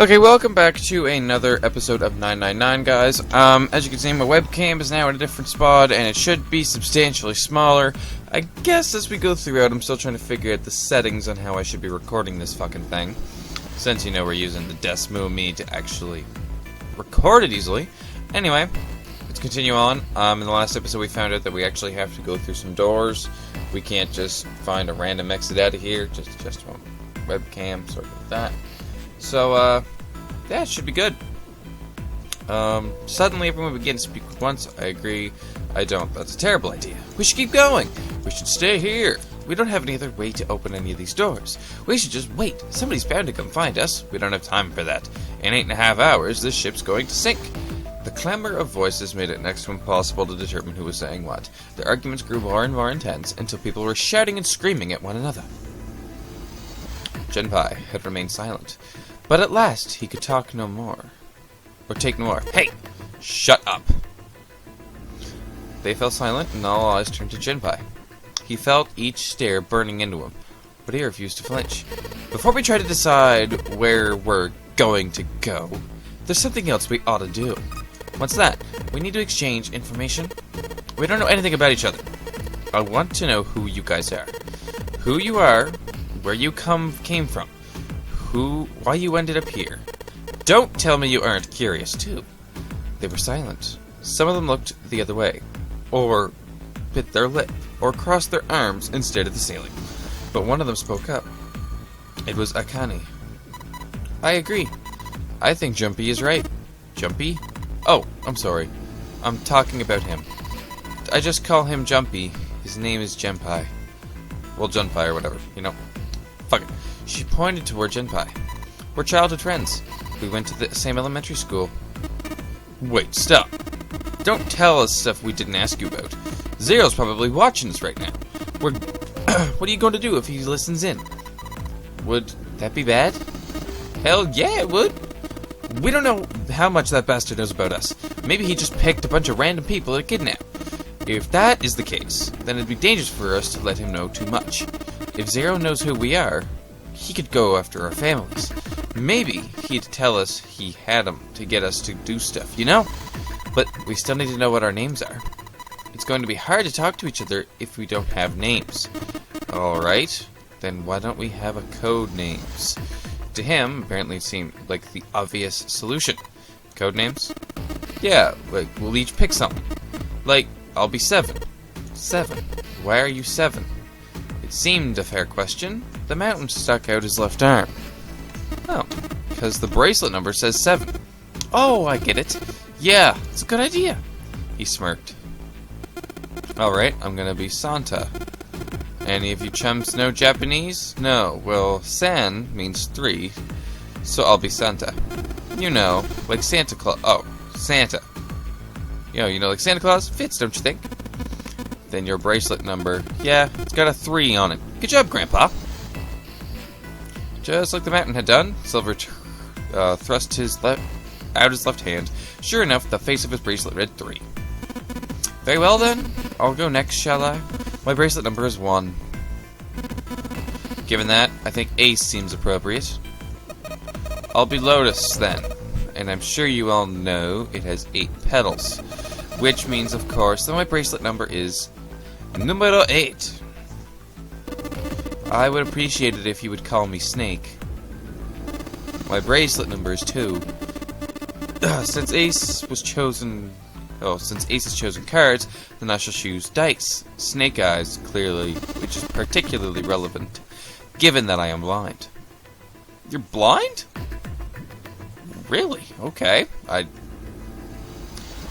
Okay, welcome back to another episode of 999, guys. As you can see, my webcam is now in a different spot, and it should be substantially smaller. I guess as we go throughout, I'm still trying to figure out the settings on how I should be recording this fucking thing. Since, we're using the Desmo Me to actually record it easily. Anyway, let's continue on. In the last episode, we found out that we actually have to go through some doors. We can't just find a random exit out of here, just one webcam, sort of like that. So, yeah, it should be good. Suddenly everyone begins to speak at once. I agree. I don't. That's a terrible idea. We should keep going. We should stay here. We don't have any other way to open any of these doors. We should just wait. Somebody's bound to come find us. We don't have time for that. In 8.5 hours, this ship's going to sink. The clamor of voices made it next to impossible to determine who was saying what. The arguments grew more and more intense until people were shouting and screaming at one another. Genpai had remained silent. But at last, he could talk no more. Or take no more. Hey! Shut up! They fell silent, and all eyes turned to Genpai. He felt each stare burning into him, but he refused to flinch. Before we try to decide where we're going to go, there's something else we ought to do. What's that? We need to exchange information. We don't know anything about each other. I want to know who you guys are. Who you are, where you came from. Why you ended up here. Don't tell me you aren't curious, too. They were silent. Some of them looked the other way, or bit their lip, or crossed their arms and stared at the ceiling. But one of them spoke up. It was Akane. I agree. I think Jumpy is right. Jumpy? Oh, I'm sorry. I'm talking about him. I just call him Jumpy. His name is Genpai. Well, Junpai or whatever, Fuck it. She pointed toward Genpai. We're childhood friends. We went to the same elementary school. Wait, stop. Don't tell us stuff we didn't ask you about. Zero's probably watching us right now. What are you going to do if he listens in? Would that be bad? Hell yeah, it would. We don't know how much that bastard knows about us. Maybe he just picked a bunch of random people to kidnap. If that is the case, then it'd be dangerous for us to let him know too much. If Zero knows who we are, he could go after our families. Maybe he'd tell us he had them to get us to do stuff, But we still need to know what our names are. It's going to be hard to talk to each other if we don't have names. Alright, then why don't we have a code names? To him, apparently it seemed like the obvious solution. Code names? Yeah, we'll each pick something. I'll be 7. 7. Why are you 7? It seemed a fair question. The mountain stuck out his left arm. Oh, because the bracelet number says 7. Oh, I get it. Yeah, it's a good idea. He smirked. Alright, I'm gonna be Santa. Any of you chumps know Japanese? No, well, San means 3, so I'll be Santa. Like Santa Claus. Oh, Santa. Like Santa Claus? Fits, don't you think? Then your bracelet number. Yeah, it's got a 3 on it. Good job, Grandpa. Just like the mountain had done, Silver thrust out his left hand. Sure enough, the face of his bracelet read 3. Very well then, I'll go next, shall I? My bracelet number is 1. Given that, I think Ace seems appropriate. I'll be Lotus then, and I'm sure you all know it has 8 petals. Which means, of course, that my bracelet number is numero 8. I would appreciate it if you would call me Snake. My bracelet number is 2. Since Ace has chosen cards, then I shall choose dice. Snake Eyes, clearly, which is particularly relevant, given that I am blind. You're blind? Really? Okay.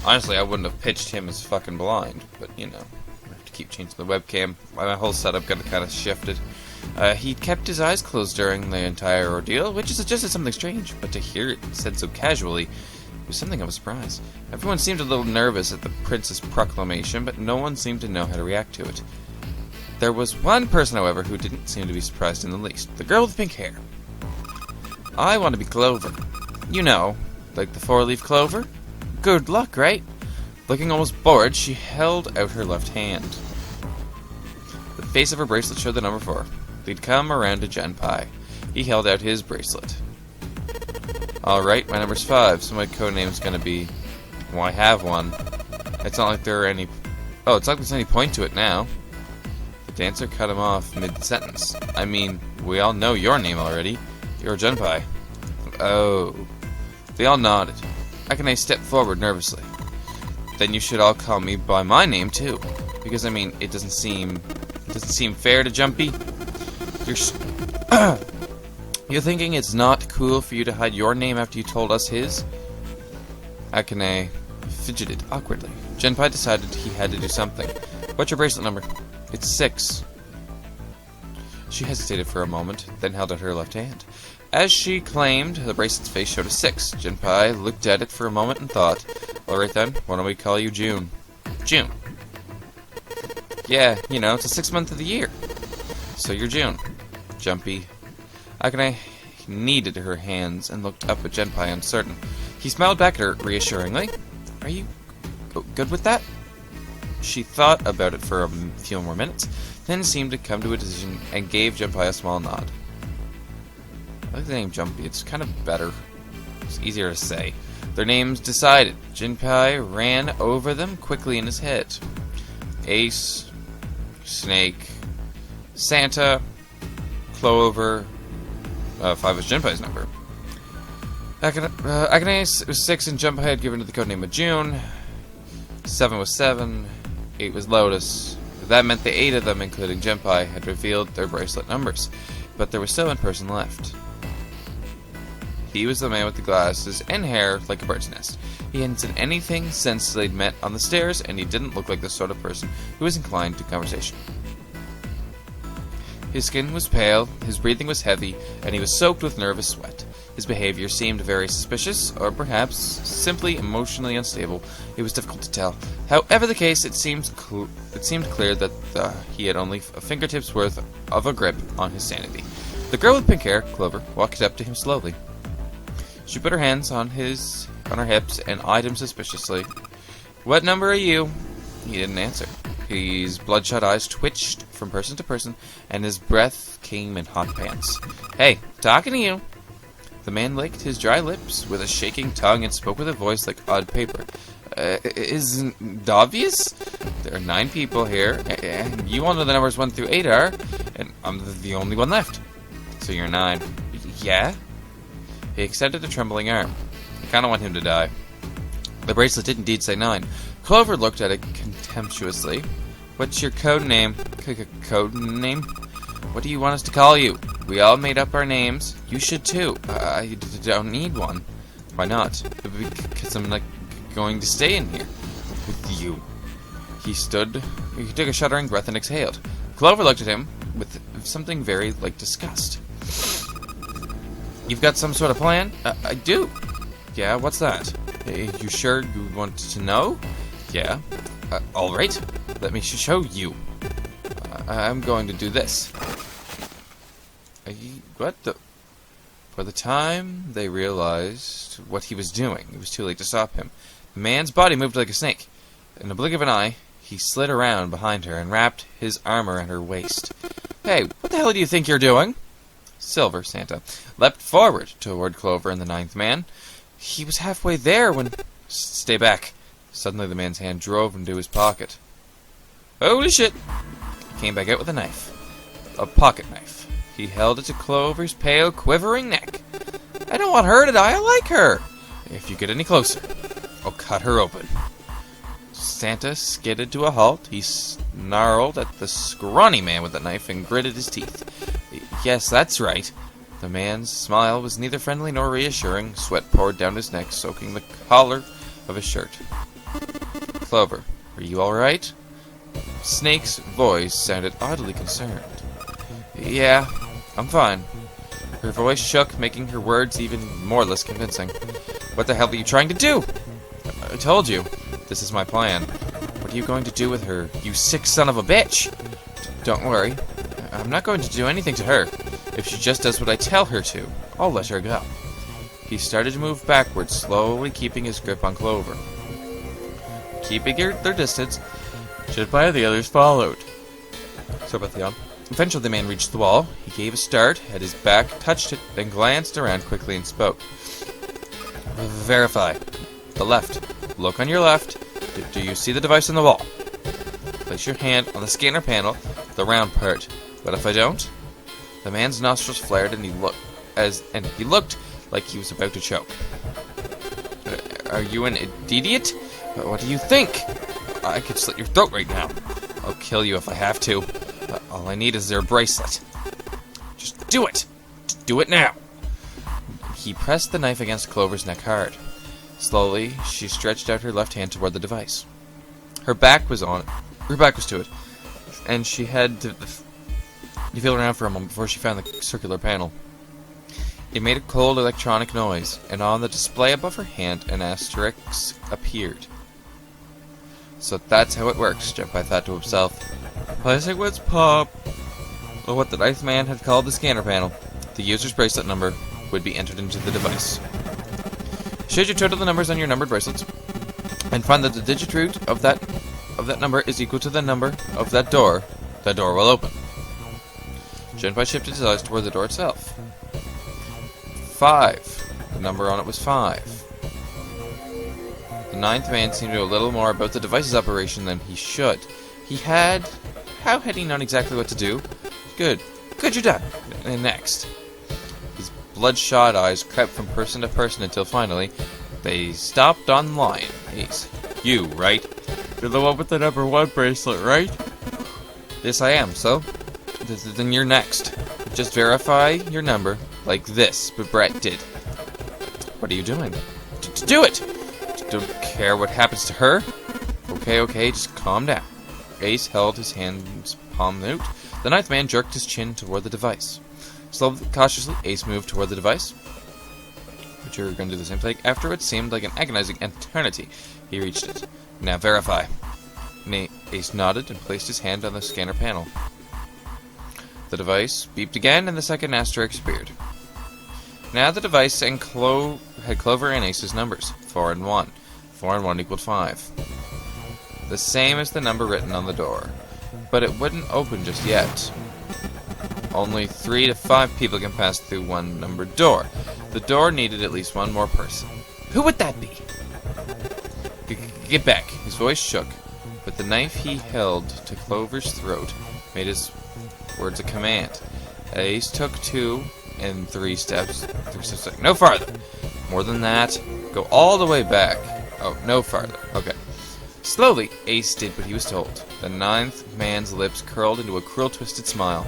Honestly, I wouldn't have pitched him as fucking blind, but, I have to keep changing the webcam. My whole setup got kind of shifted. He kept his eyes closed during the entire ordeal, which suggested something strange, but to hear it said so casually was something of a surprise. Everyone seemed a little nervous at the prince's proclamation, but no one seemed to know how to react to it. There was one person, however, who didn't seem to be surprised in the least. The girl with pink hair. I want to be Clover. Like the 4-leaf clover? Good luck, right? Looking almost bored, she held out her left hand. The face of her bracelet showed the number 4. They'd come around to Genpai. He held out his bracelet. Alright, my number's 5, so my codename's gonna be... Well, I have one. It's not like there are any... Oh, it's not like there's any point to it now. The dancer cut him off mid-sentence. I mean, we all know your name already. You're Junpei. Oh. They all nodded. Akane stepped forward nervously. Then you should all call me by my name, too. Because, I mean, it doesn't seem fair to Jumpy. You're thinking it's not cool for you to hide your name after you told us his? Akane fidgeted awkwardly. Junpei decided he had to do something. What's your bracelet number? It's 6. She hesitated for a moment, then held out her left hand. As she claimed, the bracelet's face showed a 6. Junpei looked at it for a moment and thought, alright then, why don't we call you June? June. Yeah, you know, it's the 6th month of the year. So you're June. Jumpy. Akane kneaded her hands and looked up at Junpei uncertain. He smiled back at her reassuringly. Are you good with that? She thought about it for a few more minutes, then seemed to come to a decision and gave Junpei a small nod. I like the name Jumpy. It's kind of better. It's easier to say. Their names decided. Junpei ran over them quickly in his head. Ace, Snake, Santa, Clover. 5 was Junpei's number. Akane was 6 and Junpei had given it the codename of June. 7 was 7. 8 was Lotus. That meant the 8 of them, including Junpei, had revealed their bracelet numbers. But there was still one person left. He was the man with the glasses and hair like a bird's nest. He hadn't said anything since they'd met on the stairs, and he didn't look like the sort of person who was inclined to conversation. His skin was pale, his breathing was heavy, and he was soaked with nervous sweat. His behavior seemed very suspicious, or perhaps simply emotionally unstable. It was difficult to tell. However the case, it seemed clear that he had only a fingertip's worth of a grip on his sanity. The girl with pink hair, Clover, walked up to him slowly. She put her hands on her hips and eyed him suspiciously. What number are you? He didn't answer. His bloodshot eyes twitched from person to person, and his breath came in hot pants. Hey, talking to you. The man licked his dry lips with a shaking tongue and spoke with a voice like odd paper. Isn't it obvious? There are 9 people here, and you all know the numbers 1 through 8 are, and I'm the only one left. So you're 9. Yeah? He extended a trembling arm. I kind of want him to die. The bracelet did indeed say 9. Clover looked at it contemptuously. What's your code name? Code name? What do you want us to call you? We all made up our names. You should too. I don't need one. Why not? Because I'm like going to stay in here with you. He stood. He took a shuddering breath and exhaled. Clover looked at him with something very like disgust. You've got some sort of plan? I do. Yeah, what's that? You sure you want to know? Yeah. All right. Let me show you. I'm going to do this. What the... For the time they realized what he was doing, it was too late to stop him. The man's body moved like a snake. In the blink of an eye, he slid around behind her and wrapped his arm around her waist. Hey, what the hell do you think you're doing? Silver, Santa, leapt forward toward Clover and the 9th man. He was halfway there when... Stay back. Suddenly the man's hand drove into his pocket. Holy shit! He came back out with a knife. A pocket knife. He held it to Clover's pale, quivering neck. I don't want her to die, I like her! If you get any closer, I'll cut her open. Santa skidded to a halt. He snarled at the scrawny man with the knife and gritted his teeth. Yes, that's right. The man's smile was neither friendly nor reassuring. Sweat poured down his neck, soaking the collar of his shirt. Clover, are you all right? Snake's voice sounded oddly concerned. Yeah, I'm fine. Her voice shook, making her words even more less convincing. What the hell are you trying to do? I told you. This is my plan. What are you going to do with her, you sick son of a bitch? Don't worry. I'm not going to do anything to her. If she just does what I tell her to, I'll let her go. He started to move backwards, slowly keeping his grip on Clover. Keeping their distance, Junpei and the others followed. Eventually the man reached the wall. He gave a start, had his back, touched it, then glanced around quickly and spoke. Verify. The left. Look on your left. Do you see the device on the wall? Place your hand on the scanner panel, the round part. What if I don't? The man's nostrils flared and he looked like he was about to choke. Are you an idiot? What do you think? I could slit your throat right now. I'll kill you if I have to. All I need is their bracelet. Just do it! Do it now! He pressed the knife against Clover's neck hard. Slowly, she stretched out her left hand toward the device. Her back was on it. Her back was to it. And she had to feel around for a moment before she found the circular panel. It made a cold electronic noise, and on the display above her hand, an asterisk appeared. So that's how it works, Junpei thought to himself. Plastic woods pop. Or what the ninth man had called the scanner panel. The user's bracelet number would be entered into the device. Should you total the numbers on your numbered bracelets, and find that the digit root of that number is equal to the number of that door will open. Junpei shifted his eyes toward the door itself. 5. The number on it was 5. The ninth man seemed to know a little more about the device's operation than he should. How had he known exactly what to do? Good, you're done. And next. His bloodshot eyes crept from person to person until finally, they stopped on the line. Ace, you, right? You're the one with the number 1 bracelet, right? Yes, I am, so? Then you're next. Just verify your number, like this, but Brett did. What are you doing? Do it! Don't care what happens to her. Okay, just calm down. Ace held his hands palm out. The ninth man jerked his chin toward the device. Slowly, cautiously, Ace moved toward the device. But you're going to do the same thing. After what seemed like an agonizing eternity, he reached it. Now verify. Ace nodded and placed his hand on the scanner panel. The device beeped again, and the second asterisk appeared. Now the device had Clover and Ace's numbers, 4 and 1. 4 and 1 equaled 5. The same as the number written on the door. But it wouldn't open just yet. Only 3 to 5 people can pass through one numbered door. The door needed at least one more person. Who would that be? Get back. His voice shook, but the knife he held to Clover's throat made his words a command. Ace took 2 and 3 steps. 3 steps back. No farther. More than that. Go all the way back. Oh, no farther. Okay. Slowly, Ace did what he was told. The ninth man's lips curled into a cruel, twisted smile.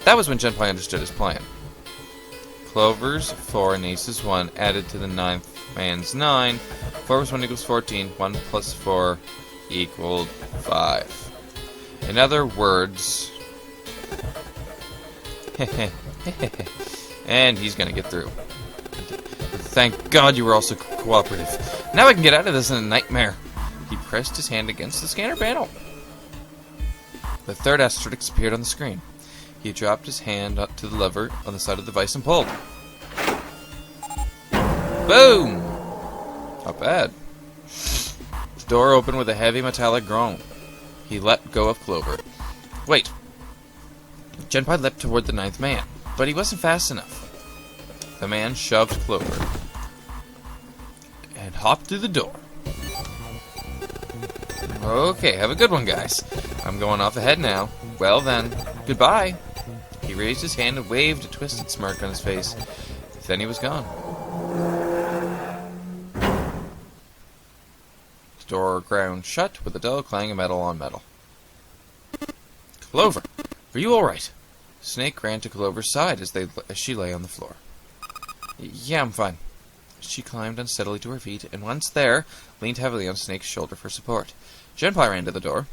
That was when Junpei understood his plan. Clover's 4 and Ace's 1 added to the ninth man's 9. 4 plus 1 equals 14. 1 plus 4 equaled 5. In other words... and he's gonna get through. Thank God you were also cooperative. Now I can get out of this in a nightmare. He pressed his hand against the scanner panel. The third asterisk appeared on the screen. He dropped his hand up to the lever on the side of the device and pulled. Boom! Not bad. The door opened with a heavy metallic groan. He let go of Clover. Wait. Junpei leapt toward the ninth man, but he wasn't fast enough. The man shoved Clover and hopped through the door. Okay, have a good one, guys. I'm going off ahead now. Well then, goodbye. He raised his hand and waved a twisted smirk on his face. Then he was gone. The door ground shut with a dull clang of metal on metal. Clover, are you alright? Snake ran to Clover's side as she lay on the floor. Yeah, I'm fine. She climbed unsteadily to her feet, and once there, leaned heavily on Snake's shoulder for support. Junpei ran to the door,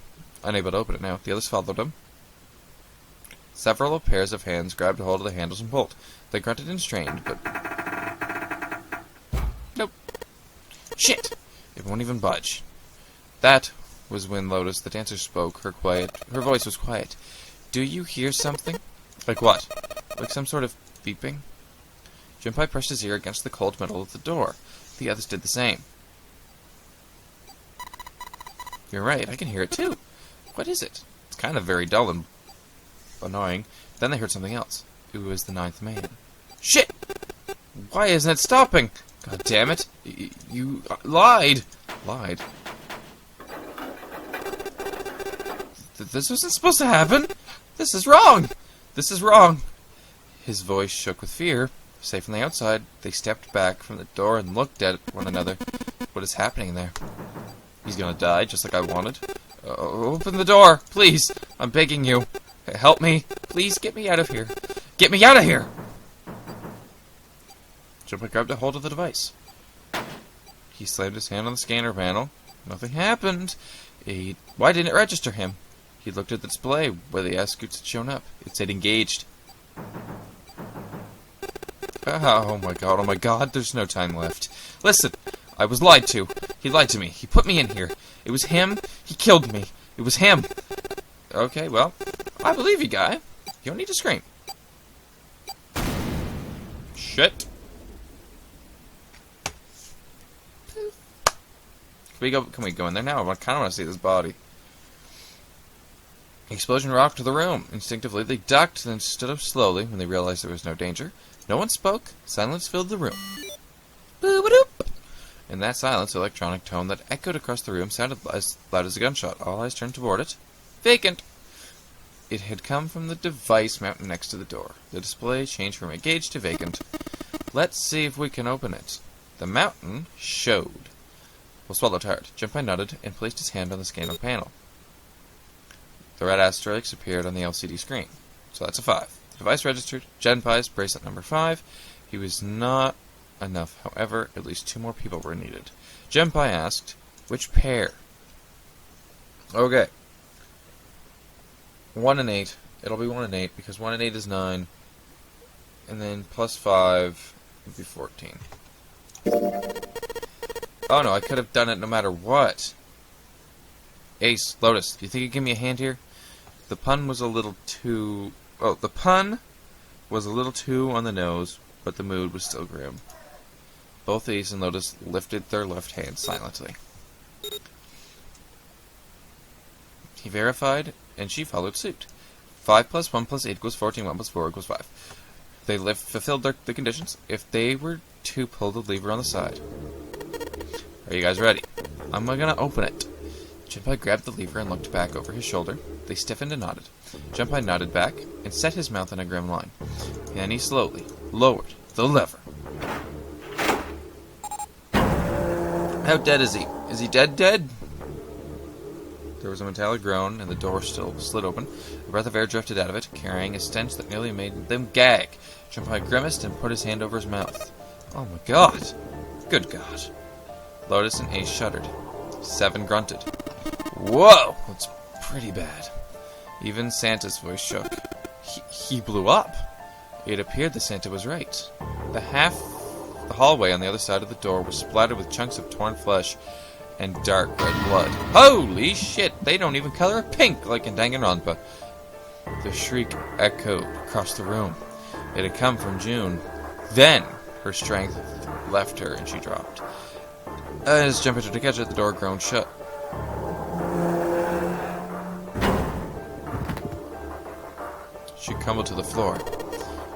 unable to open it now. The others followed him. Several pairs of hands grabbed hold of the handles and pulled. They grunted and strained, but... nope. Shit! It won't even budge. That was when Lotus, the dancer, spoke. Her voice was quiet. Do you hear something? Like what? Like some sort of beeping? Junpei pressed his ear against the cold metal of the door. The others did the same. You're right, I can hear it too. What is it? It's kind of very dull and annoying. Then they heard something else. It was the ninth man. Shit! Why isn't it stopping? God damn it. You lied. Lied. This wasn't supposed to happen. This is wrong. This is wrong. His voice shook with fear. Safe on the outside, they stepped back from the door and looked at one another. What is happening there? He's gonna die, just like I wanted. Open the door, please. I'm begging you. Help me. Please get me out of here. Get me out of here! Junpei grabbed a hold of the device. He slammed his hand on the scanner panel. Nothing happened. Why didn't it register him? He looked at the display where the scoots had shown up. It said engaged. Oh my god, there's no time left. Listen, I was lied to. He lied to me. He put me in here. It was him. He killed me. It was him. Okay, well, I believe you, guy. You don't need to scream. Shit. Can we go in there now? I kind of want to see this body. The explosion rocked the room. Instinctively, they ducked, then stood up slowly when they realized there was no danger. No one spoke. Silence filled the room. Boo-ba-doop. In that silence, the electronic tone that echoed across the room sounded as loud as a gunshot. All eyes turned toward it. Vacant. It had come from the device mounted next to the door. The display changed from engaged to vacant. Let's see if we can open it. The mountain showed. Well, swallowed hard. Junpei nodded and placed his hand on the scanner panel. The red asterisks appeared on the LCD screen. So that's a 5. Device registered. Junpei's bracelet number 5. He was not enough, however. At least 2 more people were needed. Junpei asked, which pair? Okay. 1 and 8. It'll be 1 and 8 because 1 and 8 is 9. And then plus 5 would be 14. Oh no, I could have done it no matter what. Ace, Lotus, do you think you can give me a hand here? The pun was a little too... Oh, the pun was a little too on the nose, but the mood was still grim. Both Ace and Lotus lifted their left hands silently. He verified, and she followed suit. 5 plus 1 plus 8 equals 14, 1 plus 4 equals 5. They fulfilled the conditions. If they were to pull the lever on the side. Are you guys ready? I'm gonna open it. Junpei grabbed the lever and looked back over his shoulder. They stiffened and nodded. Junpei nodded back and set his mouth in a grim line. Then he slowly lowered the lever. How dead is he? Is he dead? There was a metallic groan, and the door still slid open. A breath of air drifted out of it, carrying a stench that nearly made them gag. Junpei grimaced and put his hand over his mouth. Oh my god! Good god. Lotus and Ace shuddered. 7 grunted. Whoa! That's pretty bad. Even Santa's voice shook. He blew up. It appeared that Santa was right. The hallway on the other side of the door was splattered with chunks of torn flesh and dark red blood. Holy shit! They don't even color it pink like in Danganronpa. The shriek echoed across the room. It had come from June. Then her strength left her and she dropped. As Junpei tried to catch it, the door groaned shut. She crumbled to the floor.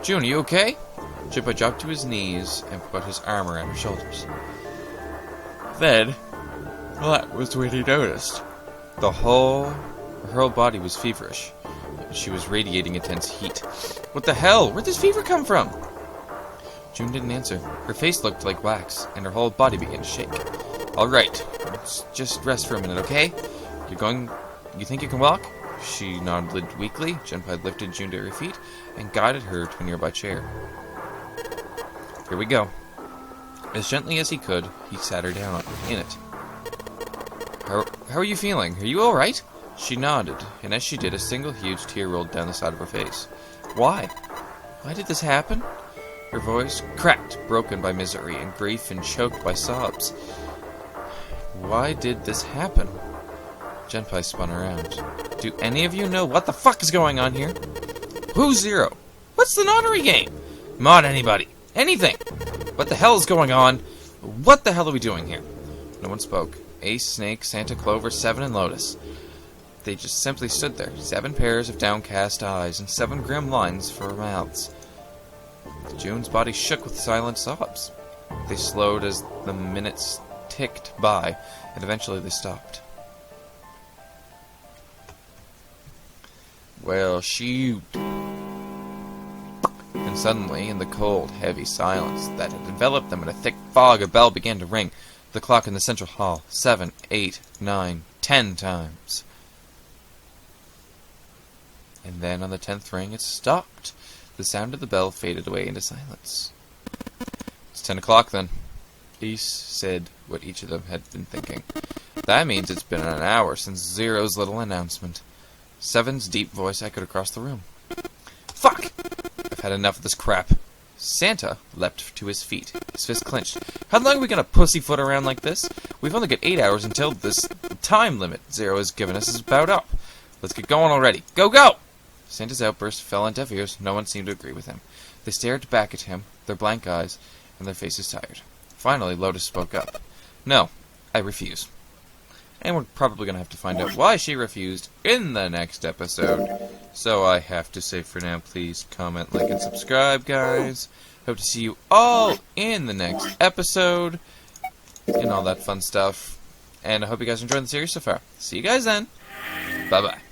June, are you okay? Junpei dropped to his knees and put his arm around her shoulders. Then, that was when he noticed. Her whole body was feverish. She was radiating intense heat. What the hell? Where'd this fever come from? June didn't answer. Her face looked like wax, and her whole body began to shake. Alright, let's just rest for a minute, okay? You think you can walk? She nodded weakly. Junpei lifted June to her feet and guided her to a nearby chair. Here we go. As gently as he could, he sat her down in it. How are you feeling? Are you alright? She nodded, and as she did, a single huge tear rolled down the side of her face. Why? Why did this happen? Her voice cracked, broken by misery and grief and choked by sobs. Why did this happen? Junpei spun around. Do any of you know what the fuck is going on here? Who's Zero? What's the nonary game? Mod anybody. Anything. What the hell is going on? What the hell are we doing here? No one spoke. Ace, Snake, Santa, Clover, 7, and Lotus. They just simply stood there. 7 pairs of downcast eyes and 7 grim lines for mouths. June's body shook with silent sobs. They slowed as the minutes ticked by, and eventually they stopped. Well, shoot. And suddenly, in the cold, heavy silence that had enveloped them in a thick fog, a bell began to ring. The clock in the central hall. 7, 8, 9, 10 times. And then on the 10th ring, it stopped. The sound of the bell faded away into silence. It's 10 o'clock then. Ace said what each of them had been thinking. That means it's been an hour since Zero's little announcement. 7's deep voice echoed across the room. Fuck! I've had enough of this crap. Santa leapt to his feet, his fist clenched. How long are we gonna pussyfoot around like this? We've only got 8 hours until this time limit Zero has given us is about up. Let's get going already. Go, go! Santa's outburst fell on deaf ears. No one seemed to agree with him. They stared back at him, their blank eyes, and their faces tired. Finally, Lotus spoke up. No, I refuse. And we're probably going to have to find out why she refused in the next episode. So I have to say for now, please comment, like, and subscribe, guys. Hope to see you all in the next episode. And all that fun stuff. And I hope you guys are enjoying the series so far. See you guys then. Bye-bye.